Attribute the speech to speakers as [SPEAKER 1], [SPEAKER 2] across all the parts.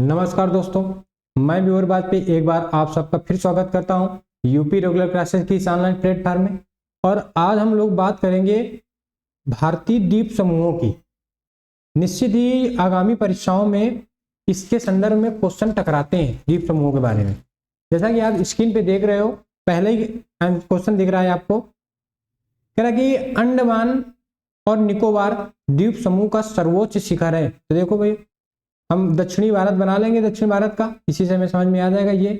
[SPEAKER 1] नमस्कार दोस्तों, मैं व्यूअर बात पे एक बार आप सबका फिर स्वागत करता हूं यूपी रेगुलर क्लासेस की इस ऑनलाइन प्लेटफॉर्म में। और आज हम लोग बात करेंगे भारतीय द्वीप समूहों की। निश्चित ही आगामी परीक्षाओं में इसके संदर्भ में क्वेश्चन टकराते हैं द्वीप समूहों के बारे में। जैसा कि आप स्क्रीन पे देख रहे हो, पहले ही क्वेश्चन दिख रहा है आपको। कह रहा है कि अंडमान और निकोबार द्वीप समूह का सर्वोच्च शिखर है। तो देखो भाई, हम दक्षिणी भारत बना लेंगे, दक्षिण भारत का, इसी से हमें समझ में आ जाएगा ये।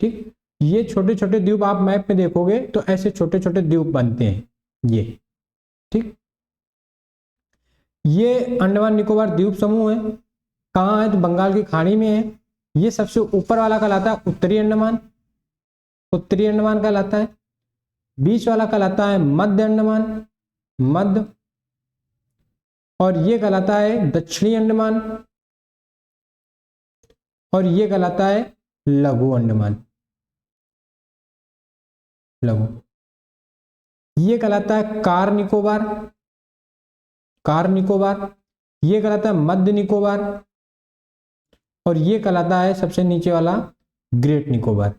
[SPEAKER 1] ठीक, ये छोटे छोटे द्वीप आप मैप में देखोगे तो ऐसे छोटे छोटे द्वीप बनते हैं ये। ठीक, ये अंडमान निकोबार द्वीप समूह है। कहाँ है? तो बंगाल की खाड़ी में है। ये सबसे ऊपर वाला कहलाता है उत्तरी अंडमान, उत्तरी अंडमान कहलाता है। बीच वाला कहलाता है मध्य अंडमान, मध्य। और ये कहलाता है दक्षिणी अंडमान, और ये कहलाता है लघु अंडमान, लघु। ये कहलाता है कार निकोबार, कार निकोबार। ये कहलाता है मध्य निकोबार, और ये कहलाता है सबसे नीचे वाला ग्रेट निकोबार,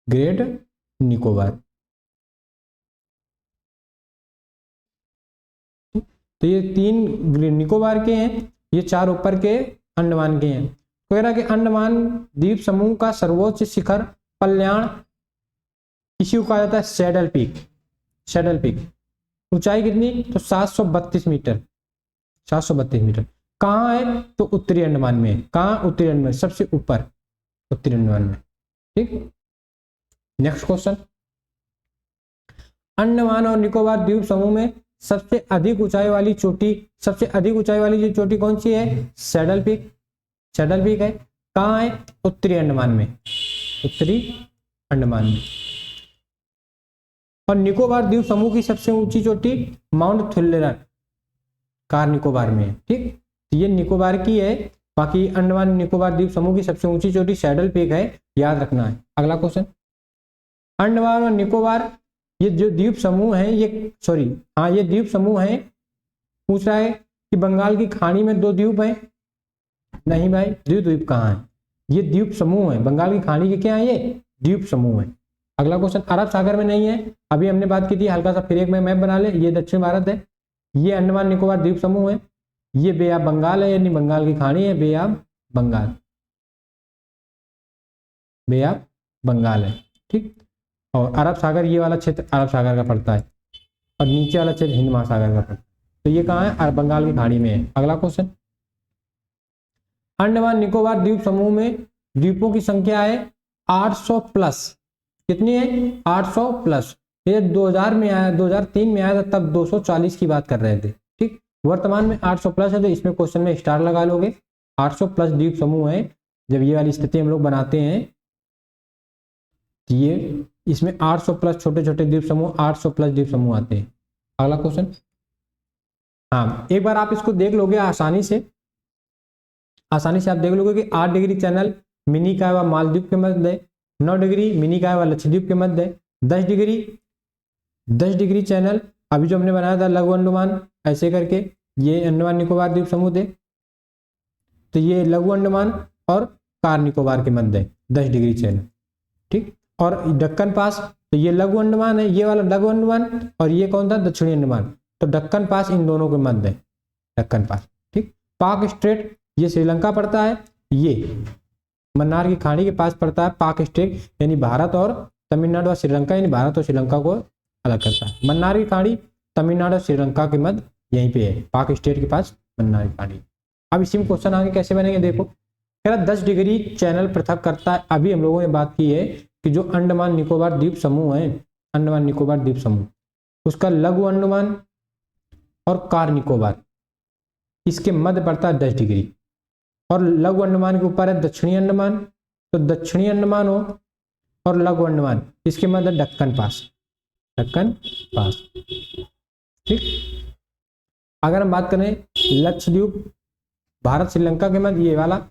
[SPEAKER 1] ग्रेट निकोबार। तो ये तीन निकोबार के हैं, ये चार ऊपर के अंडमान के हैं। तो कह रहा कि अंडमान द्वीप समूह का सर्वोच्च शिखर कल्याण, इसी को कहा जाता है सैडल पीक, सैडल पीक। ऊंचाई कितनी? तो 732 मीटर, 732 मीटर। कहाँ है? तो उत्तरी अंडमान में है। कहाँ? उत्तरी अंडमान, सबसे ऊपर उत्तरी अंडमान में। ठीक, नेक्स्ट क्वेश्चन। अंडमान और निकोबार द्वीप समूह में सबसे अधिक ऊंचाई वाली चोटी, सबसे अधिक ऊंचाई वाली जो चोटी कौन सी है? सैडल पीक, सैडल पीक है। कहाँ है? उत्तरी अंडमान में, उत्तरी अंडमान में। और निकोबार द्वीप समूह की सबसे ऊंची चोटी माउंट थुल्लेरन, कार निकोबार में है। ठीक, तो ये निकोबार की है। बाकी अंडमान निकोबार द्वीप समूह की सबसे ऊंची चोटी सैडल पीक है, याद रखना है। अगला क्वेश्चन। अंडमान और निकोबार ये जो द्वीप समूह है, ये ये द्वीप समूह है। पूछ रहा है कि बंगाल की खाड़ी में दो द्वीप है। नहीं भाई, द्वीप कहाँ है? ये द्वीप समूह है। बंगाल की खाड़ी के क्या है? ये द्वीप समूह है। अगला क्वेश्चन। अरब सागर में नहीं है, अभी हमने बात की थी, हल्का सा फिर एक में मैप बना ले। ये दक्षिण भारत है, ये अंडमान निकोबार द्वीप समूह है। ये बे ऑफ बंगाल है, यानी बंगाल की खाड़ी है, Bay of Bengal, Bay of Bengal है। ठीक, और अरब सागर, ये वाला क्षेत्र अरब सागर का पड़ता है, और नीचे वाला क्षेत्र हिंद महासागर का पड़ता है। तो ये कहाँ है? बंगाल की खाड़ी में है। अगला क्वेश्चन। अंडमान निकोबार द्वीप समूह में द्वीपों की संख्या है 800 प्लस। कितनी है? 800 प्लस। ये 2000 में आया, 2003 में आया था, तब 240 की बात कर रहे थे। ठीक, वर्तमान में 800 प्लस है, तो इसमें क्वेश्चन में स्टार लगा लोगे। 800 प्लस द्वीप समूह है। जब ये वाली स्थिति हम लोग बनाते हैं, ये इसमें 800 प्लस छोटे छोटे द्वीप समूह, 800 प्लस द्वीप समूह आते हैं। अगला क्वेश्चन। हाँ, एक बार आप इसको देख लोगे आसानी से आप देख लोगे कि 8 डिग्री चैनल मिनी का व मालदीव के मध्य है, 9 डिग्री मिनी का व लक्षद्वीप के मध्य है, 10 डिग्री चैनल अभी जो हमने बनाया था लघु अंडमान, ऐसे करके ये अंडमान निकोबार द्वीप समूह थे। तो ये लघु अंडमान और कार निकोबार के मध्य है 10 डिग्री चैनल। ठीक, और दक्कन पास, तो ये लघु अंडमान है, ये वाला लघु अंडमान, और ये कौन था? दक्षिणी अंडमान। तो दक्कन पास इन दोनों के मध्य है, दक्कन पास। ठीक, पाक स्ट्रेट, ये श्रीलंका पड़ता है, ये मन्नार की खाड़ी के पास पड़ता है पाक स्ट्रेट, यानी भारत और तमिलनाडु और श्रीलंका, यानी भारत और श्रीलंका को अलग करता है। मन्नार की खाड़ी तमिलनाडु और श्रीलंका के मध्य यहीं पे है, पाक स्ट्रेट के पास मन्नार की खाड़ी। अब इसी में क्वेश्चन आगे कैसे बनेंगे देखो। 10 डिग्री चैनल पृथक करता है। अभी हम लोगों ने बात की है कि जो अंडमान निकोबार द्वीप समूह है, अंडमान निकोबार द्वीप समूह, उसका लघु अंडमान और कार निकोबार, इसके मध्य पड़ता है 10 डिग्री। और लघु अंडमान के ऊपर है दक्षिणी अंडमान, तो दक्षिणी अंडमान हो और लघु अंडमान, इसके मध्य दक्कन पास, दक्कन पास। ठीक, अगर हम बात करें लक्षद्वीप, भारत श्रीलंका के मध्य, ये वाला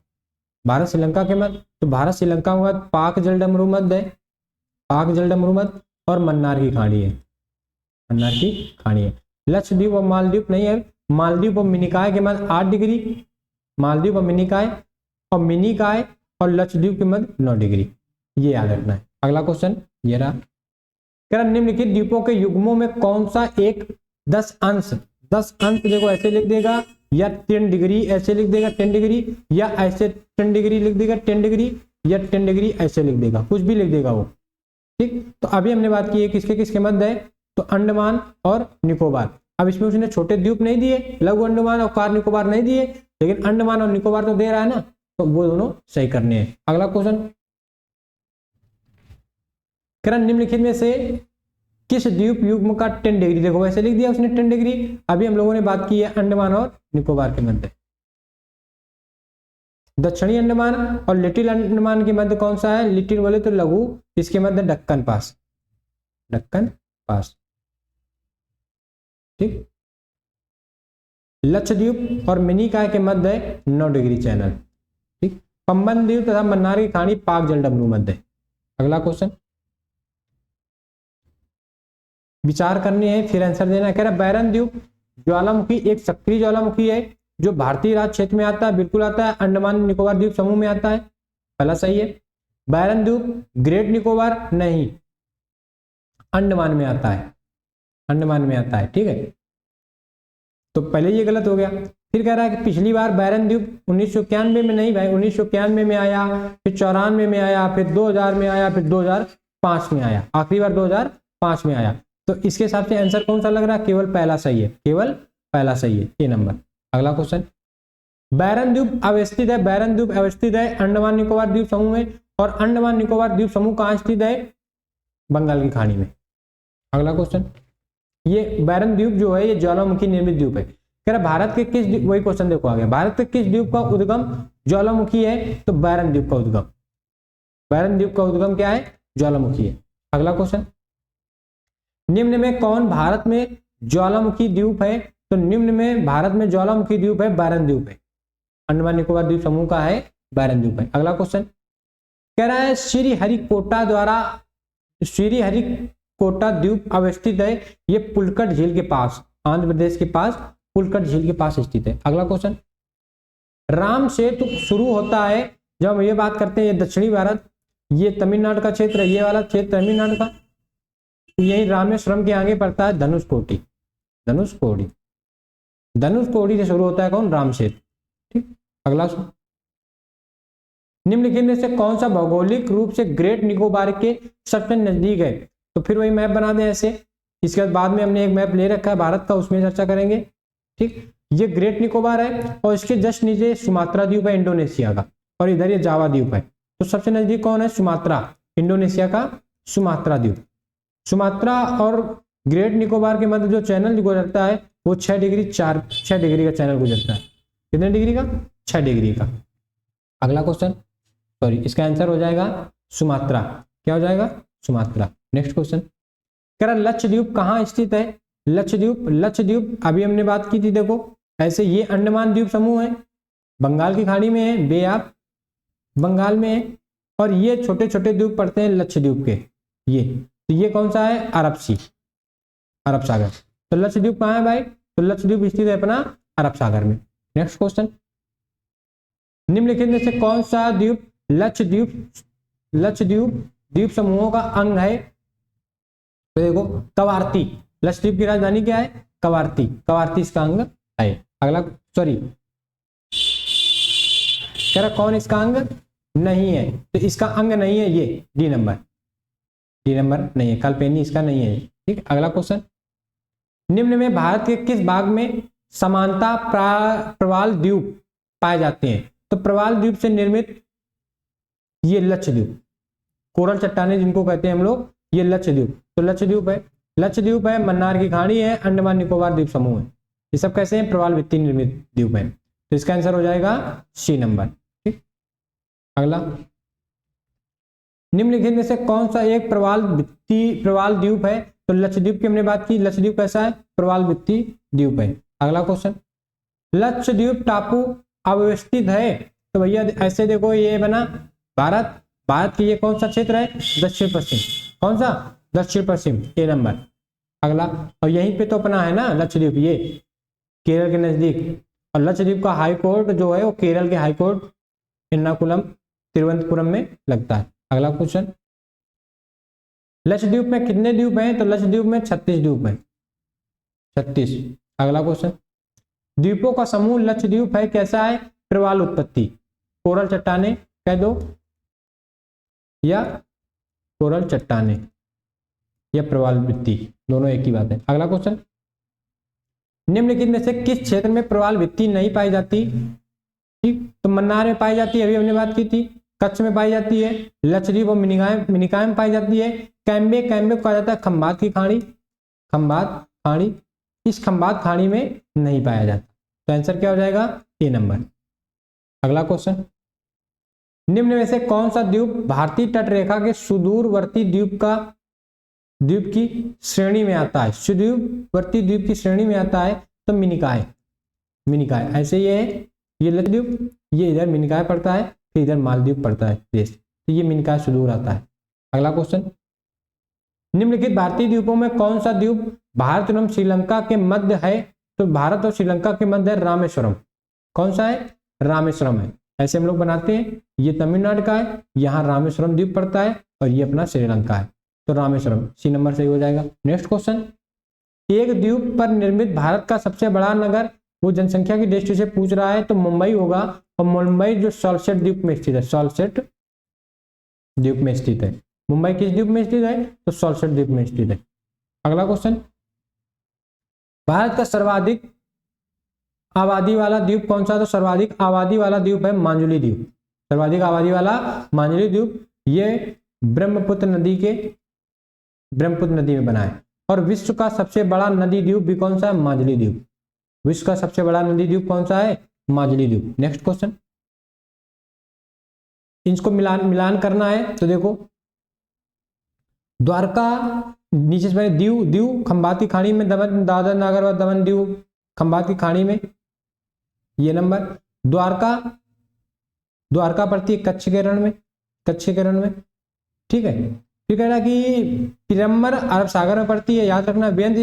[SPEAKER 1] भारत श्रीलंका के मध्य, तो भारत श्रीलंका के मध्य पाक जलडमरू मध्य है, पाक जलडमरू मध्य, और मन्नार की खाड़ी है, मन्नार की खाड़ी है। लक्षद्वीप और मालदीव नहीं है, मालदीव और मिनिकॉय के मध्य 8 डिग्री, मालदीव और मिनिकॉय, और मिनिकॉय और लक्षद्वीप के मध्य 9 डिग्री, ये याद रखना है। अगला क्वेश्चन ये रहा, कह रहा निम्नलिखित द्वीपों के युग्मों में कौन सा एक 10 अंश देखो ऐसे लिख देगा, या 10 डिग्री ऐसे लिख देगा 10 डिग्री, या ऐसे 10 डिग्री लिख देगा 10 डिग्री, या 10 डिग्री ऐसे लिख देगा, कुछ भी लिख देगा वो, ठीक। तो अभी हमने बात की है किसके मध्य है, तो अंडमान और निकोबार। अब इसमें उसने छोटे द्वीप नहीं दिए, लघु अंडमान और कार निकोबार नहीं दिए, लेकिन अंडमान और निकोबार तो दे रहा है ना, तो वो दोनों सही करने हैं। अगला क्वेश्चन, करण निम्नलिखित में से किस द्वीप युग्म का 10 डिग्री, देखो वैसे लिख दिया उसने 10 डिग्री। अभी हम लोगों ने बात की है अंडमान और निकोबार के मध्य, दक्षिणी अंडमान और लिटिल अंडमान के मध्य कौन सा है, लिटिल बोले तो लघु, इसके मध्य दक्कन पास, दक्कन पास, ठीक। लक्षद्वीप और मिनिकॉय के मध्य है 9 डिग्री चैनल, ठीक। पंबन द्वीप तथा मन्नार की खाड़ी पाक जलडमरू मध्य। अगला क्वेश्चन विचार करनी है फिर आंसर देना है। कह रहा बैरन द्वीप ज्वालामुखी एक सक्रिय ज्वालामुखी है जो भारतीय राज्य क्षेत्र में आता है, बिल्कुल आता है, अंडमान निकोबार द्वीप समूह में आता है, पहला सही है। बैरन द्वीप ग्रेट निकोबार नहीं, अंडमान में आता है, अंडमान में आता है, ठीक है। तो पहले ये गलत हो गया। फिर कह रहा है कि पिछली बार बैरन द्वीप 1991 में नहीं भाई, 1991 में आया, फिर 94 में आया, फिर 2000 में आया, फिर 2005 में आया, आखिरी बार 2005 में आया। तो इसके हिसाब से आंसर कौन सा लग रहा है, केवल पहला सही है, केवल पहला सही है, ये नंबर। अगला क्वेश्चन, बैरन द्वीप अवस्थित है, बैरन द्वीप अवस्थित है अंडमान निकोबार द्वीप समूह में, और अंडमान निकोबार द्वीप समूह कहाँ स्थित है, बंगाल की खाड़ी में। अगला क्वेश्चन, ये बैरन द्वीप जो है ये ज्वालामुखी निर्मित द्वीप है। कह रहा भारत के किस, वही क्वेश्चन देखो आ गया, भारत के किस द्वीप का उद्गम ज्वालामुखी है, तो बैरन द्वीप का उद्गम, बैरन द्वीप का उद्गम क्या है, ज्वालामुखी है। अगला क्वेश्चन, निम्न में कौन भारत में ज्वालामुखी द्वीप है, तो निम्न में भारत में ज्वालामुखी द्वीप है बैरन द्वीप है, अंडमान निकोबार द्वीप समूह का है बैरन द्वीप है। अगला क्वेश्चन कह रहा है श्रीहरिकोटा द्वारा, श्रीहरिकोटा द्वीप अवस्थित है, ये पुलकट झील के पास, आंध्र प्रदेश के पास पुलकट झील के पास स्थित है। अगला क्वेश्चन, राम सेतु शुरू होता है, जब हम ये बात करते हैं ये दक्षिणी भारत, ये तमिलनाडु का क्षेत्र है, ये वाला क्षेत्र तमिलनाडु का, यही रामेश्वरम के आगे पड़ता है धनुषकोटी, धनुषकोटी, धनुषकोटी से शुरू होता है कौन, राम सेतु, ठीक। अगला निम्नलिखित में से कौन सा भौगोलिक रूप से ग्रेट निकोबार के सबसे नजदीक है, तो फिर वही मैप बना दें ऐसे। इसके बाद में हमने एक मैप ले रखा है भारत का, उसमें चर्चा करेंगे, ठीक। ये ग्रेट निकोबार है और इसके जस्ट नीचे सुमात्रा द्वीप है इंडोनेशिया का, और इधर ये जावा द्वीप है। तो सबसे नजदीक कौन है, सुमात्रा, इंडोनेशिया का सुमात्रा द्वीप। सुमात्रा और ग्रेट निकोबार के मध्य जो चैनल गुजरता है वो 6 डिग्री का चैनल गुजरता है, कितने डिग्री का, 6 डिग्री का। अगला क्वेश्चन, सॉरी इसका आंसर हो जाएगा सुमात्रा, क्या हो जाएगा, सुमात्रा। नेक्स्ट क्वेश्चन, कह रहा लक्षद्वीप कहाँ स्थित है, लक्षद्वीप अभी हमने बात की थी, देखो ऐसे ये अंडमान द्वीप समूह है, बंगाल की खाड़ी में है, बे ऑफ बंगाल में है, और ये छोटे छोटे द्वीप पड़ते हैं लक्षद्वीप के, ये तो ये कौन सा है, अरब सी, अरब सागर। तो लक्षद्वीप कहाँ है भाई, तो लक्षद्वीप स्थित है अपना अरब सागर में। नेक्स्ट क्वेश्चन, निम्नलिखित में से कौन सा द्वीप लक्षद्वीप द्वीप समूहों का अंग है, तो देखो कवारती, लक्षद्वीप की राजधानी क्या है, कवारती, कवारती इसका अंग है। अगला सॉरी कह रहा कौन इसका अंग नहीं है, तो इसका अंग नहीं है ये डी नंबर नहीं है, कल्पेनी इसका नहीं है, ठीक। अगला क्वेश्चन, निम्न में भारत के किस भाग में समानता प्रवाल द्वीप पाए जाते हैं, तो प्रवाल द्वीप से निर्मित ये लक्षद्वीप, कोरल चट्टाने जिनको कहते हैं हम लोग, ये लक्षद्वीप, तो लक्षद्वीप है, मन्नार की खाड़ी है, अंडमान निकोबार द्वीप समूह है, ये सब कैसे हैं, प्रवाल भित्ति निर्मित द्वीप है। तो इसका आंसर हो जाएगा सी नंबर, ठीक। अगला, निम्नलिखित में से कौन सा एक प्रवाल द्वीप है, तो लक्षद्वीप की हमने बात की, लक्षद्वीप कैसा है, प्रवाल भित्ति द्वीप है। अगला क्वेश्चन, लक्षद्वीप टापू अवस्थित है, तो भैया ऐसे देखो ये बना भारत की ये कौन सा क्षेत्र है, दक्षिण पश्चिम, कौन सा, दक्षिण पश्चिम, ए नंबर। अगला, और यहीं पे तो अपना है ना लक्षद्वीप, ये केरल के नजदीक, और लक्षद्वीप का हाई कोर्ट जो है वो केरल के हाई कोर्ट एर्नाकुलम तिरुवनंतपुरम में लगता है। अगला क्वेश्चन, लक्षद्वीप में कितने द्वीप हैं? तो लक्षद्वीप में 36 द्वीप हैं, 36। अगला क्वेश्चन, द्वीपों का समूह लक्षद्वीप है, कैसा है? प्रवाल उत्पत्ति, कोरल चट्टाने कह दो या कोरल चट्टाने या प्रवाल भित्ति, दोनों एक ही बात है। अगला क्वेश्चन, निम्नलिखित में से किस क्षेत्र में प्रवाल भित्ति नहीं पाई जाती? ठीक, तो मन्नार में पाई जाती है, अभी हमने बात की थी। कच्छ में पाई जाती है, लक्षद्वीप और मिनिकॉय में पाई जाती है। कैम्बे को कहा जाता है खंबात की खाड़ी, खंबात खाड़ी, इस खंबात खाड़ी में नहीं पाया जाता। तो आंसर क्या हो जाएगा? ए नंबर। अगला क्वेश्चन, निम्न में से कौन सा द्वीप भारतीय तट रेखा के सुदूरवर्ती द्वीप की श्रेणी में आता है? सुदूरवर्ती द्वीप की श्रेणी में आता है तो मिनिकॉय, ऐसे ये है, ये लक्षद्वीप, ये इधर मिनिकॉय पड़ता है, फिर इधर मालदीव पड़ता है देश, तो ये मिनिकॉय सुदूर आता है। अगला क्वेश्चन, निम्नलिखित भारतीय द्वीपों में कौन सा द्वीप भारत एवं श्रीलंका के मध्य है? तो भारत और श्रीलंका के मध्य है रामेश्वरम। कौन सा है? रामेश्वरम है। ऐसे हम लोग बनाते हैं, ये तमिलनाडु का है, यहाँ रामेश्वरम द्वीप पड़ता है और ये अपना श्रीलंका है, तो रामेश्वरम सी नंबर सही हो जाएगा। नेक्स्ट क्वेश्चन, एक द्वीप पर निर्मित भारत का सबसे बड़ा नगर, वो जनसंख्या की दृष्टि से पूछ रहा है तो मुंबई होगा, और मुंबई जो सॉल्सेट द्वीप में स्थित है, सॉल्सेट द्वीप में स्थित है। मुंबई किस द्वीप में स्थित है? तो सॉल्सेट द्वीप में स्थित है। अगला क्वेश्चन, भारत का सर्वाधिक आबादी वाला द्वीप कौन सा? तो सर्वाधिक आबादी वाला द्वीप है मांजुली द्वीप, सर्वाधिक आबादी वाला मांजुली द्वीप, ये ब्रह्मपुत्र नदी में बना है। और विश्व का सबसे बड़ा नदी द्वीप भी कौन सा है? मांजुली द्वीप। विश्व का सबसे बड़ा नदी द्वीप कौन सा है? मांजुली द्वीप। नेक्स्ट क्वेश्चन, इनको मिलान करना है तो देखो, द्वारका नीचे से दीव खंबात की खाड़ी में, दादर नागर व दमन दीव खंबात की खाड़ी में, ये नंबर। द्वारका पड़ती है कच्छ के रण में, ठीक है। फिर कह रहा कि पिरम्बर अरब सागर में पड़ती है, याद रखना। बेंद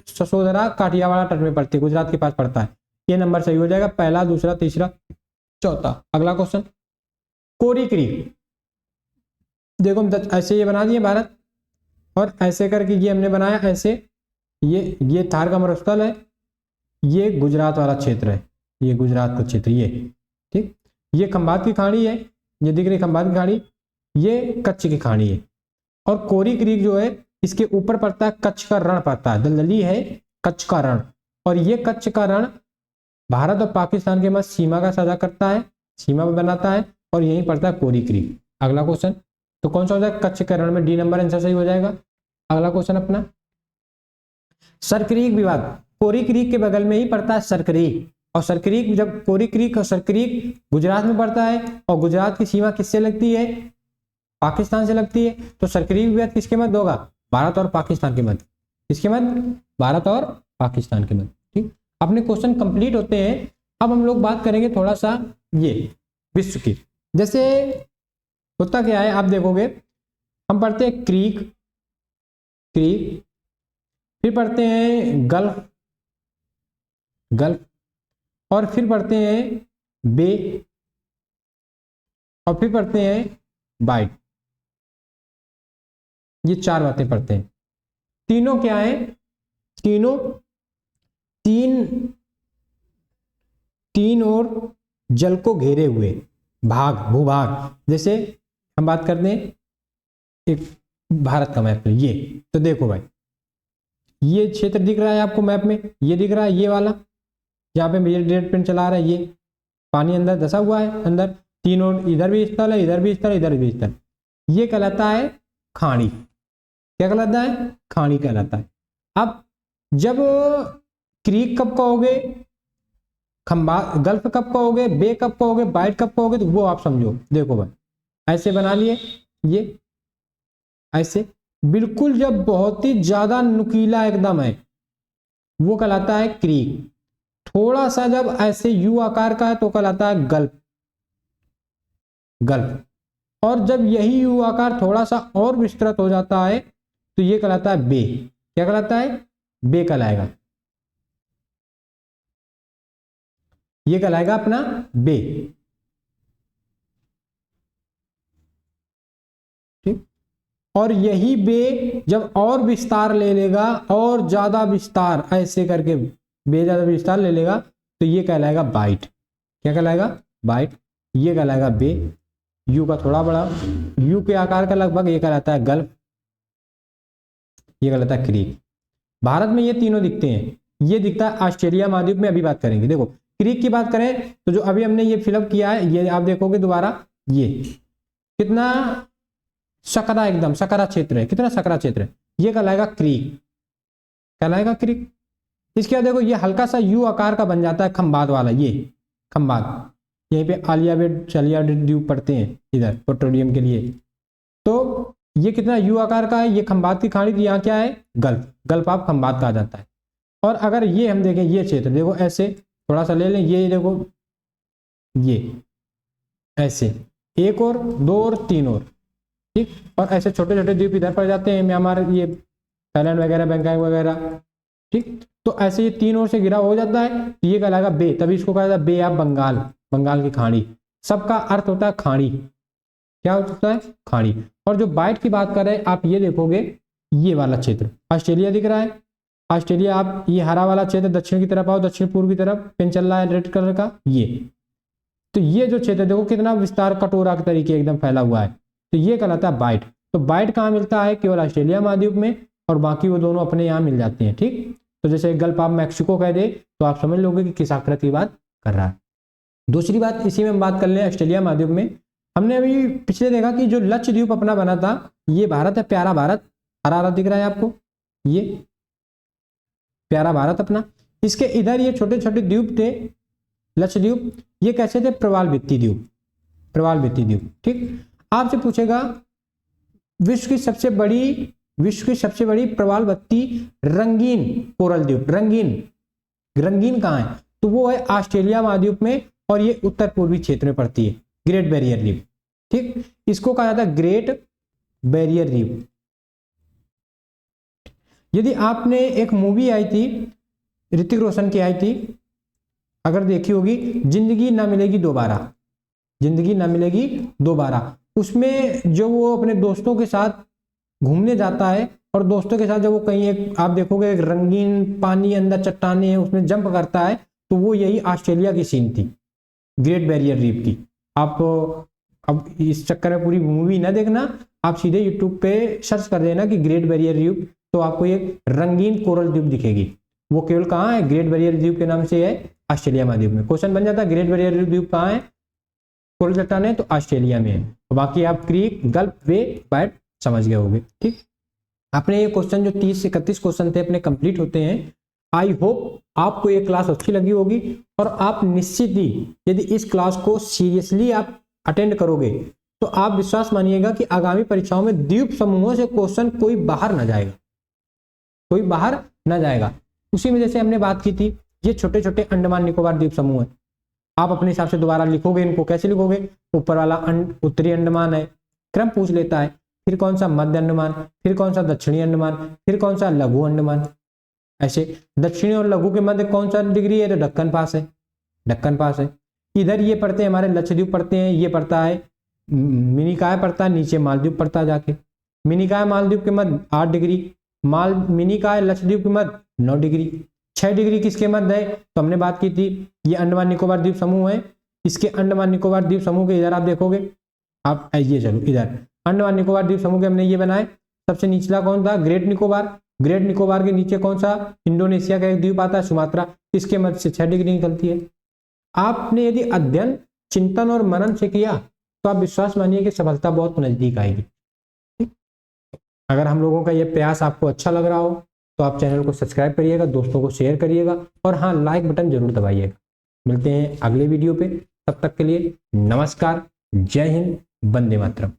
[SPEAKER 1] ससोदरा काठियावाड़ तट में पड़ती है, गुजरात के पास पड़ता है। ये नंबर सही हो जाएगा, पहला, दूसरा, तीसरा, चौथा। अगला क्वेश्चन, कोरी क्रीक, देखो ऐसे ये बना दिए भारत, और ऐसे करके ये हमने बनाया ऐसे, ये थार का मरुस्थल है, ये गुजरात वाला क्षेत्र है, ये गुजरात का क्षेत्र, ये ठीक। ये खंबात की खाड़ी है, ये दिख रही खंबात की खाड़ी, ये कच्छ की खाड़ी है। और कोरी क्रीक जो है इसके ऊपर पड़ता है कच्छ का रण पड़ता है, दलदली है कच्छ का रण, और ये कच्छ का रण भारत और पाकिस्तान के मध्य सीमा का साझा करता है, सीमा में बनाता है, और यहीं पड़ता है कोरी क्रीक। अगला क्वेश्चन, तो कौन सा हो जाएगा? कच्छ के रण में, डी नंबर आंसर सही हो जाएगा। अगला क्वेश्चन अपना, सरक्रीक विवाद, कोरी क्रीक के बगल में ही पड़ता है सरक्रीक, और सरक्रीक, जब कोरी क्रीक और सरक्रीक गुजरात में पड़ता है, और गुजरात की सीमा किससे लगती है? पाकिस्तान से लगती है, तो सरक्रीक विवाद किसके मध्य होगा? भारत और पाकिस्तान के मध्य। किसके मध्य? भारत और पाकिस्तान के मध्य, ठीक। अपने क्वेश्चन कंप्लीट होते हैं। अब हम लोग बात करेंगे थोड़ा सा ये विश्व की, जैसे होता क्या है आप देखोगे, हम पढ़ते हैं क्रीक, फिर पढ़ते हैं गल्फ, और फिर पढ़ते हैं बे, और फिर पढ़ते हैं बाइट। ये चार बातें पढ़ते हैं। तीनों क्या है? तीनों तीन और जल को घेरे हुए भूभाग। जैसे हम बात करते हैं एक भारत का मैप, ये तो देखो भाई, ये क्षेत्र दिख रहा है आपको मैप में, ये दिख रहा है ये वाला, जहाँ पे मेजर डेट पेन चला रहा है, ये पानी अंदर धसा हुआ है, अंदर तीन और, इधर भी स्थल है, इधर भी स्थल, इधर भी स्थल, ये कहलाता है खाड़ी। क्या कहलाता है? खाड़ी कहलाता है। अब जब क्रीक कब कहोगे, गल्फ कब कहोगे, बे कब कहोगे, बाइट कब कहोगे, तो वो आप समझो। देखो भाई, ऐसे बना लिए, ये ऐसे बिल्कुल, जब बहुत ही ज्यादा नुकीला एकदम है वो कहलाता है क्रीक। थोड़ा सा जब ऐसे यू आकार का है तो कहलाता है गल्फ। और जब यही यू आकार थोड़ा सा और विस्तृत हो जाता है तो ये कहलाता है बे। क्या कहलाता है? बे कहलाएगा। ये कहलाएगा अपना बे। ठीक, और यही बे जब और विस्तार ले लेगा, और ज्यादा विस्तार ऐसे करके बे ज्यादा विस्तार ले लेगा, तो ये कहलाएगा बाइट। क्या कहलाएगा? बाइट। ये कहलाएगा बे, यू का थोड़ा बड़ा, यू के आकार का लगभग, ये कहलाता है गल्फ, ये कहलाता है क्रीक। भारत में ये तीनों दिखते हैं। ये दिखता है ऑस्ट्रेलिया महाद्वीप में, अभी बात करेंगे। देखो क्रीक की बात करें तो जो अभी हमने ये फिलअप किया है, ये आप देखोगे दोबारा, ये कितना सकरा, एकदम सकरा क्षेत्र है, कितना सकरा क्षेत्र है, ये कहलाएगा क्रीक, कहलाएगा क्रीक। इसके बाद देखो ये हल्का सा यू आकार का बन जाता है, खंबात वाला, ये खंबात, यहीं पे आलियाबेट चलियाबेट द्वीप पड़ते हैं इधर पेट्रोलियम के लिए। तो ये कितना यू आकार का है, ये खंबात की खाड़ी, यहाँ क्या है? गल्फ, गल्फ ऑफ खंबात कहा जाता है। और अगर ये हम देखें, ये क्षेत्र देखो ऐसे थोड़ा सा ले लें, ये देखो ये ऐसे, एक और, दो और, तीन और, ठीक, और ऐसे छोटे छोटे द्वीप इधर पड़ जाते हैं, म्यांमार, ये थाईलैंड वगैरह, बैंकॉक वगैरह, ठीक। तो ऐसे ये तीन ओर से घिरा हो जाता है, तो ये कहलाएगा बे, तभी इसको कहा जाता है बे ऑफ बंगाल, बंगाल की खाड़ी। सबका अर्थ होता है खाड़ी, क्या होता है? खाड़ी। और जो बाइट की बात कर रहे हैं आप, ये देखोगे ये वाला क्षेत्र ऑस्ट्रेलिया दिख रहा है, ऑस्ट्रेलिया, आप ये हरा वाला क्षेत्र दक्षिण की तरफ आओ, दक्षिण पूर्व की तरफ पेन चल रहा है रेड कलर का, ये, तो ये जो क्षेत्र देखो कितना विस्तार कटोरा के तरीके एकदम फैला हुआ है, तो ये कहलाता है बाइट। तो बाइट कहाँ मिलता है? केवल ऑस्ट्रेलिया महाद्वीप में, और बाकी वो दोनों अपने यहाँ मिल जाते हैं, ठीक। तो जैसे गल्फ ऑफ मैक्सिको कह दे तो आप समझ लोगे कि किस आकृति की बात कर रहा है। दूसरी बात इसी में हम बात कर लें ऑस्ट्रेलिया महाद्वीप में, हमने अभी पिछले देखा कि जो लक्षद्वीप अपना बना था, ये भारत है, प्यारा भारत, हरा हरा दिख रहा है आपको, ये प्यारा भारत अपना। इसके इधर ये छोटे छोटे द्वीप थे लक्षद्वीप, ये कैसे थे? प्रवाल भित्ति द्वीप, प्रवाल भित्ति द्वीप, ठीक। आपसे पूछेगा विश्व की सबसे बड़ी प्रवाल भित्ति रंगीन कोरल द्वीप, रंगीन कहाँ है? तो वो है ऑस्ट्रेलिया महाद्वीप में, और ये उत्तर पूर्वी क्षेत्र में पड़ती है, ग्रेट बैरियर रीफ, ठीक। इसको कहा जाता है ग्रेट बैरियर रीफ। यदि आपने एक मूवी आई थी ऋतिक रोशन की आई थी, अगर देखी होगी, जिंदगी ना मिलेगी दोबारा, जिंदगी ना मिलेगी दोबारा, उसमें जो वो अपने दोस्तों के साथ घूमने जाता है, और दोस्तों के साथ जब वो कहीं एक आप देखोगे एक रंगीन पानी अंदर चट्टाने हैं उसमें जंप करता है, तो वो यही ऑस्ट्रेलिया की सीन थी, ग्रेट बैरियर रीफ की। आप अब इस चक्कर में पूरी मूवी ना देखना, आप सीधे यूट्यूब पे सर्च कर देना कि ग्रेट बैरियर रीफ, तो आपको एक रंगीन कोरल द्वीप दिखेगी। वो केवल कहाँ है? ग्रेट बैरियर द्वीप के नाम से है ऑस्ट्रेलिया महाद्वीप में। क्वेश्चन बन जाता है ग्रेट बैरियर द्वीप कहाँ है, कोरल चट्टान है, तो ऑस्ट्रेलिया में है। तो बाकी आप क्रीक, गल्फ, बे, बाइट समझ गए होंगे, ठीक। अपने ये क्वेश्चन जो 30 से 31 क्वेश्चन थे अपने कंप्लीट होते हैं। आई होप आपको ये क्लास अच्छी लगी होगी, और आप निश्चित ही यदि इस क्लास को सीरियसली आप अटेंड करोगे तो आप विश्वास मानिएगा कि आगामी परीक्षाओं में द्वीप समूहों से क्वेश्चन कोई बाहर ना जाएगा, कोई बाहर ना जाएगा। उसी में जैसे हमने बात की थी, ये छोटे छोटे अंडमान निकोबार द्वीप समूह है, आप अपने हिसाब से दोबारा लिखोगे इनको, कैसे लिखोगे? ऊपर वाला उत्तरी अंडमान है, क्रम पूछ लेता है, फिर कौन सा मध्य अंडमान, फिर कौन सा दक्षिणी अंडमान, फिर कौन सा लघु अंडमान, ऐसे दक्षिणी और लघु के मध्य कौन सा डिग्री है? तो दक्कन पास है, दक्कन पास है। इधर ये पढ़ते हैं हमारे लक्षद्वीप पढ़ते हैं, ये पढ़ता है मिनिकाय पढ़ता है, नीचे मालदीव पढ़ता है जाके, मिनिकाय मालदीव के मध्य 8 डिग्री, मिनिकाय लक्षद्वीप के मध्य 9 डिग्री, 6 डिग्री किसके मध्य है? तो हमने बात की थी ये अंडमान निकोबार द्वीप समूह है, इसके अंडमान निकोबार द्वीप समूह के इधर आप देखोगे, आप ये चलो इधर अंडमान निकोबार द्वीप समूह के हमने ये बनाए। सबसे निचला कौन था? ग्रेट निकोबार, ग्रेट निकोबार के नीचे कौन सा? इंडोनेशिया का एक द्वीप आता है सुमात्रा, इसके मध्य से 6 डिग्री निकलती है। आपने यदि अध्ययन, चिंतन और मनन से किया तो आप विश्वास मानिए कि सफलता बहुत नजदीक आएगी। ठीक, अगर हम लोगों का ये प्रयास आपको अच्छा लग रहा हो तो आप चैनल को सब्सक्राइब करिएगा, दोस्तों को शेयर करिएगा, और हाँ लाइक बटन जरूर दबाइएगा। मिलते हैं अगले वीडियो पे, तब तक के लिए नमस्कार, जय हिंद, वंदे मातरम।